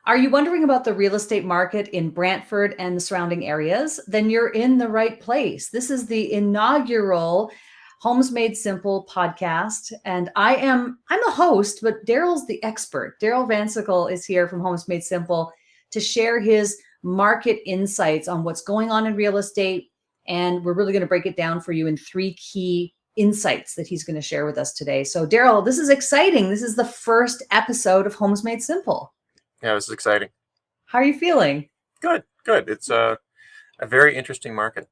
Are you wondering about the real estate market in Brantford and the surrounding areas? Then you're in the right place. This is the inaugural Homes Made Simple podcast. And I'm the host, but Daryl's the expert. Daryl Vansickle is here from Homes Made Simple to share his market insights on what's going on in real estate. And we're really going to break it down for you in three key insights that he's going to share with us today. So Daryl, this is exciting. This is the first episode of Homes Made Simple. Yeah, this is exciting. How are you feeling? Good, good. It's a very interesting market.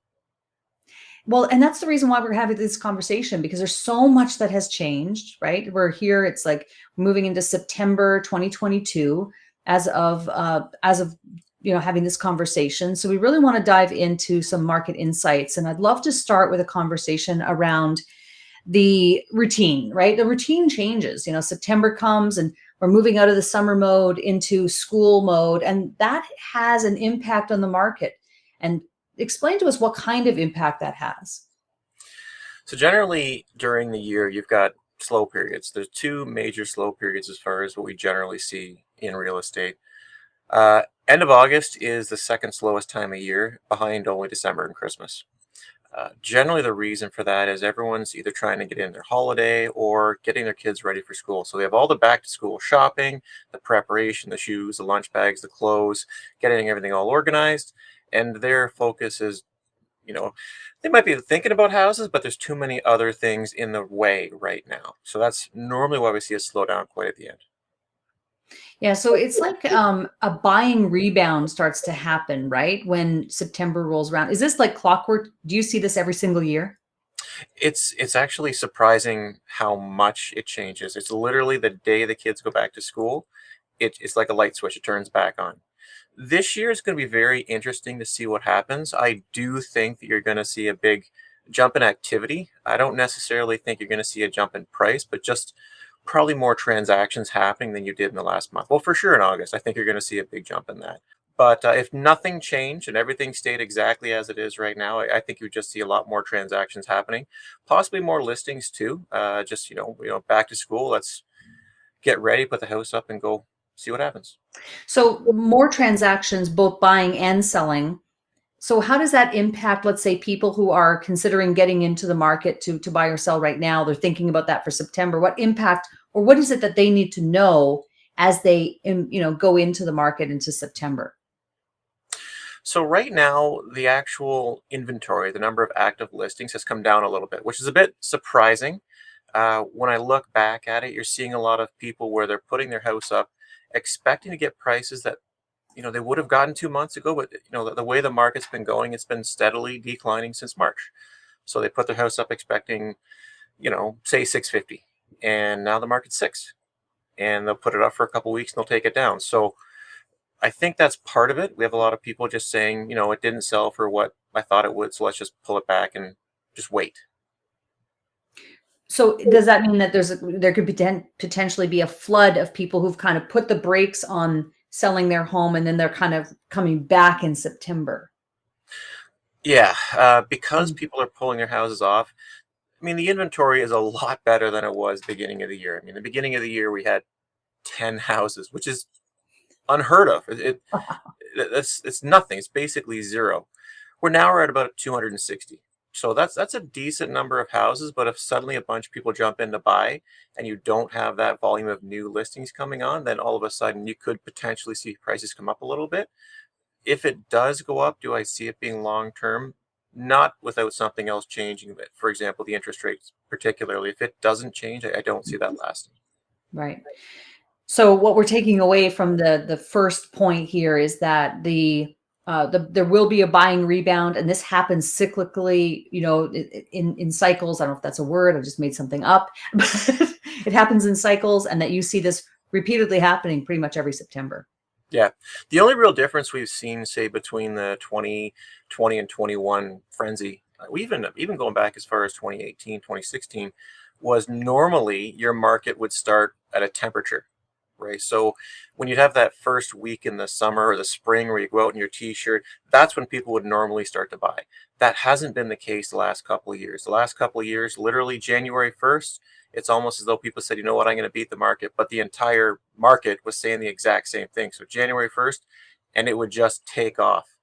Well, and that's the reason why we're having this conversation, because there's so much that has changed, right? We're here, it's like moving into September 2022 as of having this conversation. So we really want to dive into some market insights. And I'd love to start with a conversation around the routine, right? The routine changes. September comes and we're moving out of the summer mode into school mode, and that has an impact on the market. And explain to us what kind of impact that has. So generally during the year, you've got slow periods. There's two major slow periods as far as what we generally see in real estate. End of August is the second slowest time of year, behind only December and Christmas. Generally, the reason for that is everyone's either trying to get in their holiday or getting their kids ready for school. So they have all the back to school shopping, the preparation, the shoes, the lunch bags, the clothes, getting everything all organized. And their focus is, they might be thinking about houses, but there's too many other things in the way right now. So that's normally why we see a slowdown quite at the end. Yeah, so it's like a buying rebound starts to happen, right? When September rolls around. Is this like clockwork? Do you see this every single year? It's actually surprising how much it changes. It's literally the day the kids go back to school, it's like a light switch. It turns back on. This year is going to be very interesting to see what happens. I do think that you're going to see a big jump in activity. I don't necessarily think you're going to see a jump in price, but just probably more transactions happening than you did in the last month. Well, for sure in August, I think you're going to see a big jump in that. But if nothing changed and everything stayed exactly as it is right now, I think you would just see a lot more transactions happening, possibly more listings too. Just back to school. Let's get ready, put the house up, and go see what happens. So more transactions, both buying and selling. So how does that impact, let's say, people who are considering getting into the market to buy or sell right now? They're thinking about that for September. What impact, or what is it that they need to know as they go into the market into September? So right now, the actual inventory, the number of active listings has come down a little bit, which is a bit surprising. When I look back at it, you're seeing a lot of people where they're putting their house up, expecting to get prices that they would have gotten 2 months ago, but the way the market's been going, it's been steadily declining since March. So they put their house up expecting, say 650, and now the market's six, and they'll put it up for a couple weeks and they'll take it down. So I think that's part of it. We have a lot of people just saying, it didn't sell for what I thought it would, so let's just pull it back and just wait. So does that mean that there could potentially be a flood of people who've kind of put the brakes on selling their home, and then they're kind of coming back in September? Yeah, because people are pulling their houses off. I mean, the inventory is a lot better than it was beginning of the year. I mean, the beginning of the year we had 10 houses, which is unheard of. It's nothing. It's basically zero. We're at about 260. So that's a decent number of houses, but if suddenly a bunch of people jump in to buy and you don't have that volume of new listings coming on, then all of a sudden you could potentially see prices come up a little bit. If it does go up, do I see it being long term? Not without something else changing. For example, the interest rates, particularly. If it doesn't change, I don't see that lasting. Right. So what we're taking away from the first point here is that there will be a buying rebound, and this happens cyclically, in cycles. I don't know if that's a word. I just made something up, but it happens in cycles, and that you see this repeatedly happening pretty much every September. Yeah. The only real difference we've seen, say, between the 2020 and 21 frenzy, we even going back as far as 2018, 2016, was normally your market would start at a temperature, right? So when you'd have that first week in the summer or the spring where you go out in your t-shirt, that's when people would normally start to buy. That hasn't been the case the last couple of years. The last couple of years, literally January 1st, it's almost as though people said, you know what, I'm going to beat the market. But the entire market was saying the exact same thing. So January 1st, and it would just take off.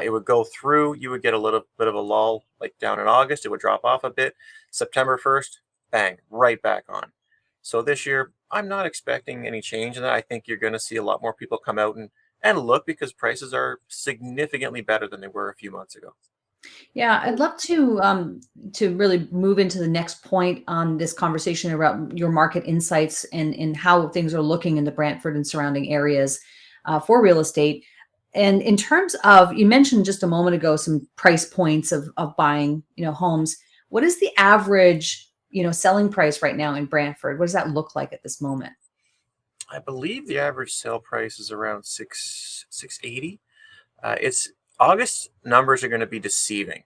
It would go through, you would get a little bit of a lull, like down in August, it would drop off a bit. September 1st, bang, right back on. So this year, I'm not expecting any change in that. I think you're going to see a lot more people come out and look because prices are significantly better than they were a few months ago. Yeah, I'd love to really move into the next point on this conversation about your market insights and how things are looking in the Brantford and surrounding areas for real estate. And in terms of, you mentioned just a moment ago some price points of buying, homes. What is the average, selling price right now in Brantford? What does that look like at this moment? I believe the average sale price is around 680. It's August numbers are going to be deceiving.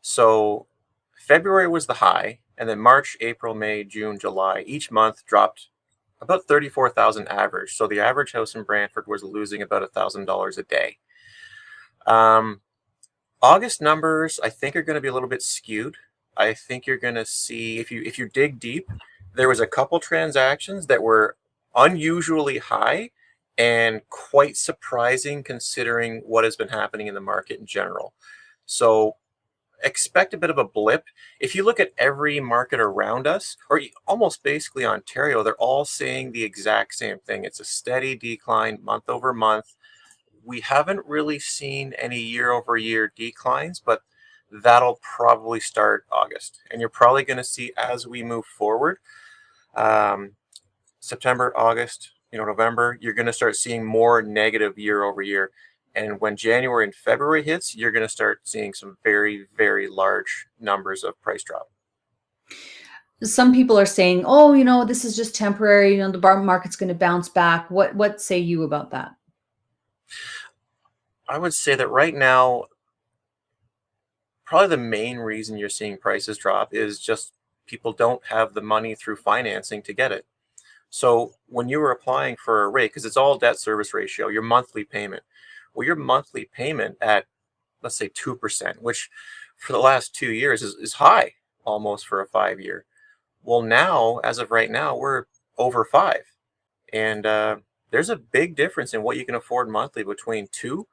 So February was the high, and then March, April, May, June, July, each month dropped about 34,000 average. So the average house in Brantford was losing about $1,000 a day. Um, August numbers, I think, are going to be a little bit skewed. I think you're going to see if you dig deep, there was a couple transactions that were unusually high and quite surprising considering what has been happening in the market in general. So expect a bit of a blip. If you look at every market around us, or almost basically Ontario, they're all saying the exact same thing. It's a steady decline month over month. We haven't really seen any year over year declines, but that'll probably start August. And you're probably going to see as we move forward, um, September, August, November, you're going to start seeing more negative year over year. And when January and February hits, you're going to start seeing some very, very large numbers of price drop. Some people are saying, "Oh, this is just temporary. The market's going to bounce back." What say you about that? I would say that right now, probably the main reason you're seeing prices drop is just people don't have the money through financing to get it. So when you were applying for a rate, because it's all debt service ratio, your monthly payment, well, your monthly payment at, let's say, 2%, which for the last 2 years is high almost for a 5 year. Well, now, as of right now, we're over five. And there's a big difference in what you can afford monthly between 2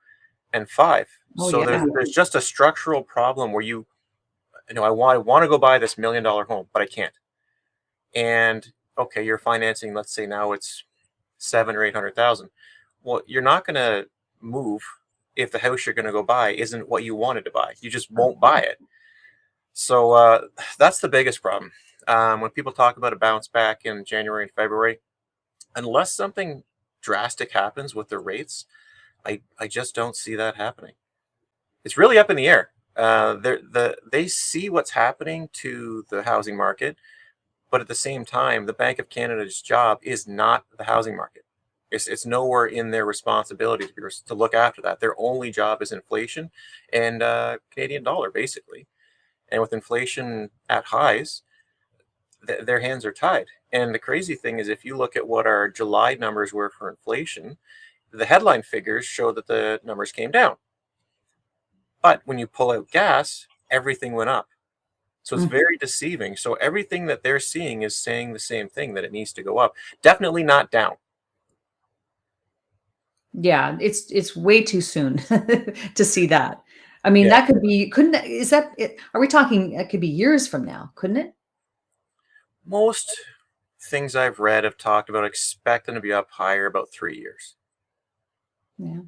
and 5. Oh So there's yeah. there's just a structural problem where I want to go buy this $1 million home, but I can't. And okay, you're financing, let's say now it's 7 or 800,000. Well, you're not going to move if the house you're going to go buy isn't what you wanted to buy. You just won't buy it. So that's the biggest problem. When people talk about a bounce back in January and February, unless something drastic happens with the rates, I just don't see that happening. It's really up in the air. They see what's happening to the housing market, but at the same time, the Bank of Canada's job is not the housing market. It's nowhere in their responsibility to look after that. Their only job is inflation and Canadian dollar, basically. And with inflation at highs, their hands are tied. And the crazy thing is, if you look at what our July numbers were for inflation, the headline figures show that the numbers came down. But when you pull out gas, everything went up. So it's Mm. very deceiving. So everything that they're seeing is saying the same thing, that it needs to go up. Definitely not down. Yeah, it's way too soon to see that. I mean, Yeah. that could be, couldn't that, is that it? Are we talking, it could be years from now, couldn't it? Most things I've read have talked about expecting to be up higher about 3 years. Yeah.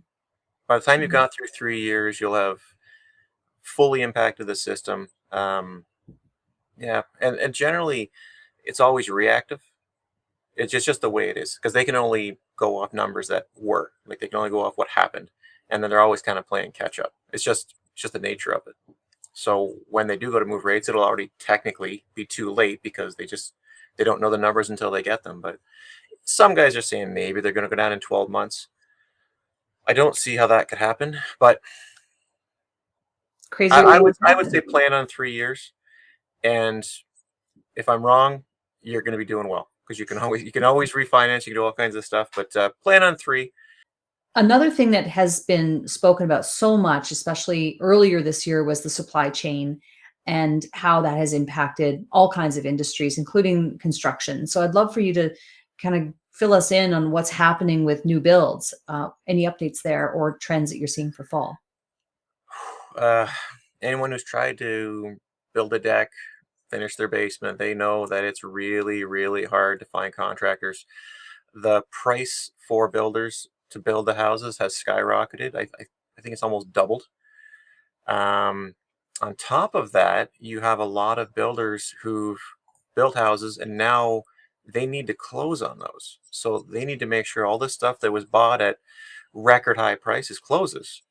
By the time you've Mhm. gone through 3 years, you'll have fully impacted the system. Yeah. And generally, it's always reactive. It's just the way it is because they can only go off numbers that were, like, they can only go off what happened, and then they're always kind of playing catch up. It's just the nature of it. So when they do go to move rates, it'll already technically be too late because they don't know the numbers until they get them. But some guys are saying maybe they're going to go down in 12 months. I don't see how that could happen, but I, Crazier I would things I would say happen. plan on 3 years, and if I'm wrong, you're going to be doing well because you can always refinance, you can do all kinds of stuff, but plan on three. Another thing that has been spoken about so much, especially earlier this year, was the supply chain. and how that has impacted all kinds of industries, including construction. So I'd love for you to kind of fill us in on what's happening with new builds, any updates there or trends that you're seeing for fall. Uh, Anyone who's tried to build a deck, finish their basement, they know that it's really, really hard to find contractors. The price for builders to build the houses has skyrocketed. I think it's almost doubled. Um, on top of that, you have a lot of builders who've built houses and now they need to close on those. So they need to make sure all this stuff that was bought at record high prices closes.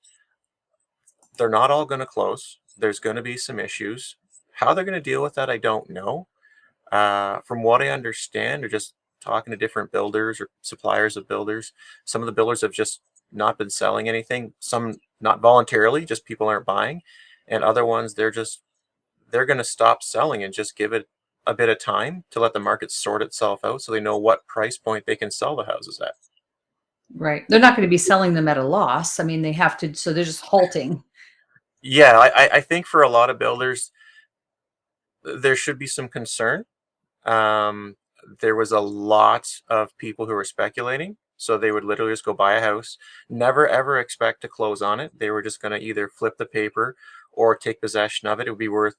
They're not all going to close. There's going to be some issues. How they're going to deal with that, I don't know. From what I understand, or just talking to different builders or suppliers of builders, some of the builders have just not been selling anything. Some not voluntarily, just people aren't buying, and other ones they're going to stop selling and just give it a bit of time to let the market sort itself out, so they know what price point they can sell the houses at. Right. They're not going to be selling them at a loss. I mean, they have to, so they're just halting. Yeah, I think for a lot of builders, there should be some concern. Um, there was a lot of people who were speculating. So they would literally just go buy a house, never ever expect to close on it. They were just going to either flip the paper or take possession of it. It would be worth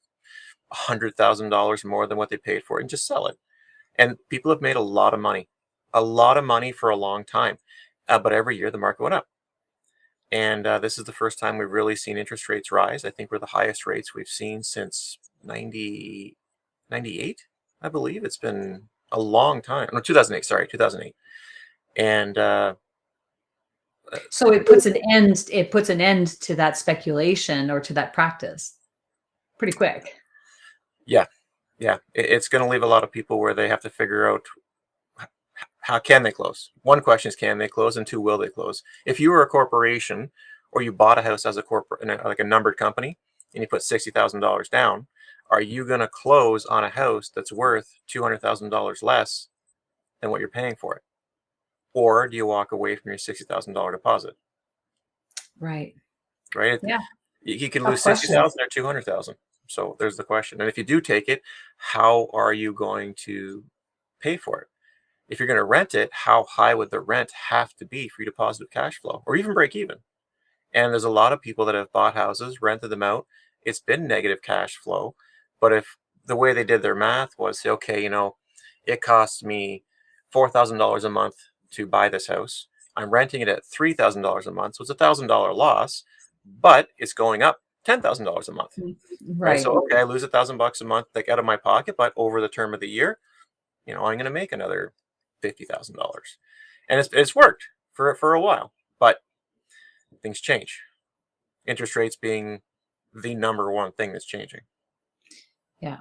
$100,000 more than what they paid for it and just sell it. And people have made a lot of money for a long time. But every year the market went up. And this is the first time we've really seen interest rates rise. I think we're the highest rates we've seen since 98, I believe. It's been a long time. No, 2008, sorry, 2008. And So it puts an end to that speculation or to that practice pretty quick. yeah, yeah, it's going to leave a lot of people where they have to figure out how can they close. One question is, can they close? And two, will they close? If you were a corporation or you bought a house as a corporate, like a numbered company, and you put $60,000 down, are you going to close on a house that's worth $200,000 less than what you're paying for it? Or do you walk away from your $60,000 deposit? Right. Right? Yeah. You can Tough lose question. 60,000 or 200,000. So there's the question. And if you do take it, how are you going to pay for it? If you're going to rent it, how high would the rent have to be for you to positive cash flow or even break even? And there's a lot of people that have bought houses, rented them out. It's been negative cash flow. But if the way they did their math was, say, okay, it costs me $4,000 a month to buy this house. I'm renting it at $3,000 a month. So it's $1,000 loss, but it's going up $10,000 a month. Right. Right. So, okay, I lose $1,000 a month, like out of my pocket, but over the term of the year, I'm going to make another $50,000. And it's worked for a while, but things change. Interest rates being the number one thing that's changing. Yeah.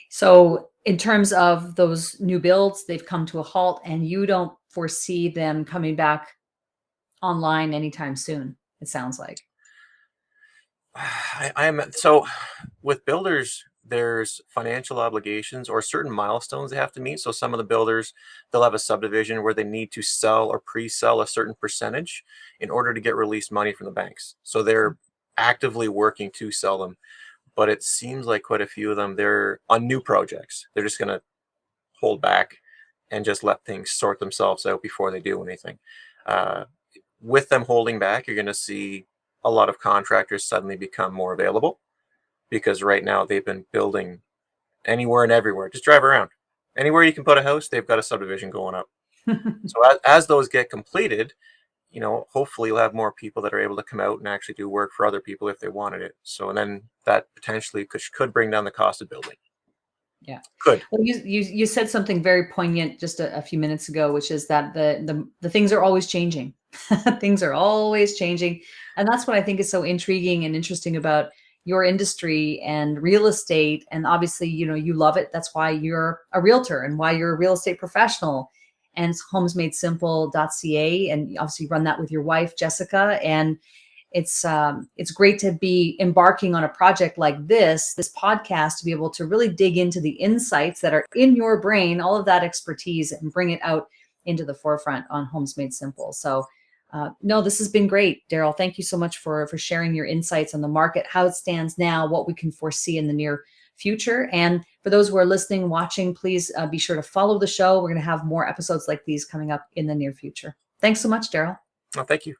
So in terms of those new builds, they've come to a halt and you don't foresee them coming back online anytime soon, it sounds like. I'm so with builders, there's financial obligations or certain milestones they have to meet. So some of the builders, they'll have a subdivision where they need to sell or pre-sell a certain percentage in order to get released money from the banks. So they're actively working to sell them. But it seems like quite a few of them, they're on new projects. They're just going to hold back and just let things sort themselves out before they do anything. Uh, with them holding back, you're going to see a lot of contractors suddenly become more available because right now they've been building anywhere and everywhere. Just drive around. Anywhere you can put a house, they've got a subdivision going up. So as those get completed, hopefully you'll have more people that are able to come out and actually do work for other people if they wanted it. So, and then that potentially could bring down the cost of building. Yeah. Could. Well, you said something very poignant just a few minutes ago, which is that the things are always changing. Things are always changing. And that's what I think is so intriguing and interesting about your industry and real estate. And obviously, you love it. That's why you're a realtor and why you're a real estate professional. And it's homesmadesimple.ca. And obviously you run that with your wife, Jessica. And it's great to be embarking on a project like this podcast, to be able to really dig into the insights that are in your brain, all of that expertise, and bring it out into the forefront on Homes Made Simple. So No, this has been great, Daryl. Thank you so much for sharing your insights on the market, how it stands now, what we can foresee in the near future. And for those who are listening, watching, please be sure to follow the show. We're going to have more episodes like these coming up in the near future. Thanks so much, Daryl. Oh, thank you.